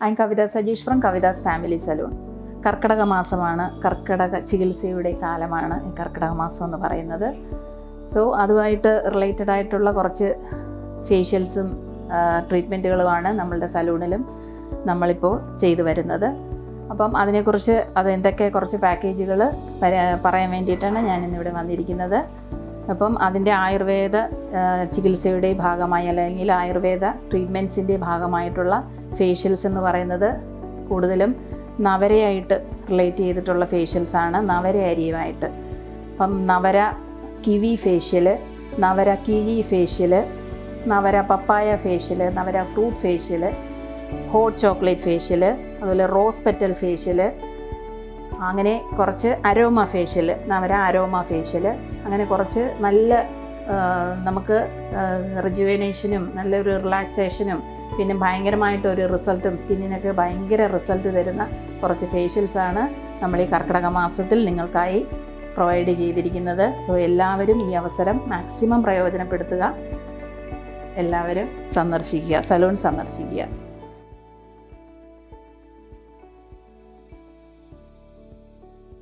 I'm Kavita Sajesh from Kavita's Family Salon. കർക്കിടക മാസമാണ്, കർക്കിടക ചികിത്സയുടെ കാലമാണ് ഈ കർക്കിടക മാസം എന്ന് പറയുന്നത്. സോ അതുമായിട്ട് റിലേറ്റഡ് ആയിട്ടുള്ള കുറച്ച് ഫേഷ്യൽസും ട്രീറ്റ്മെൻറ്റുകളുമാണ് നമ്മളുടെ സലൂണിലും നമ്മളിപ്പോൾ ചെയ്തു വരുന്നത്. അപ്പം അതിനെക്കുറിച്ച് എന്തൊക്കെ കുറച്ച് പാക്കേജുകൾ പറയാൻ വേണ്ടിയിട്ടാണ് ഞാൻ ഇന്നിവിടെ വന്നിരിക്കുന്നത്. അപ്പം അതിൻ്റെ ആയുർവേദ ചികിത്സയുടെ ഭാഗമായി അല്ലെങ്കിൽ ആയുർവേദ ട്രീറ്റ്മെൻറ്റ്സിൻ്റെ ഭാഗമായിട്ടുള്ള ഫേഷ്യൽസ് എന്ന് പറയുന്നത് കൂടുതലും നവരയായിട്ട് റിലേറ്റ് ചെയ്തിട്ടുള്ള ഫേഷ്യൽസാണ്, നവര അരിയുമായിട്ട്. അപ്പം Navara kiwi facial, Navara kizhi facial, Navara papaya facial, Navara fruit facial, hot chocolate facial, അതുപോലെ റോസ് പെറ്റൽ ഫേഷ്യൽ, അങ്ങനെ കുറച്ച് aroma facial, Navara aroma facial, അങ്ങനെ കുറച്ച് നല്ല നമുക്ക് റിജുവേനേഷനും നല്ലൊരു റിലാക്സേഷനും പിന്നെ ഭയങ്കരമായിട്ടൊരു റിസൾട്ടും സ്കിന്നിനൊക്കെ ഭയങ്കര റിസൾട്ട് തരുന്ന കുറച്ച് ഫേഷ്യൽസാണ് നമ്മൾ ഈ കർക്കിടക മാസത്തിൽ നിങ്ങൾക്കായി പ്രൊവൈഡ് ചെയ്തിരിക്കുന്നത്. സോ എല്ലാവരും ഈ അവസരം മാക്സിമം പ്രയോജനപ്പെടുത്തുക, എല്ലാവരും സന്ദർശിക്കുക, സലൂൺ സന്ദർശിക്കുക.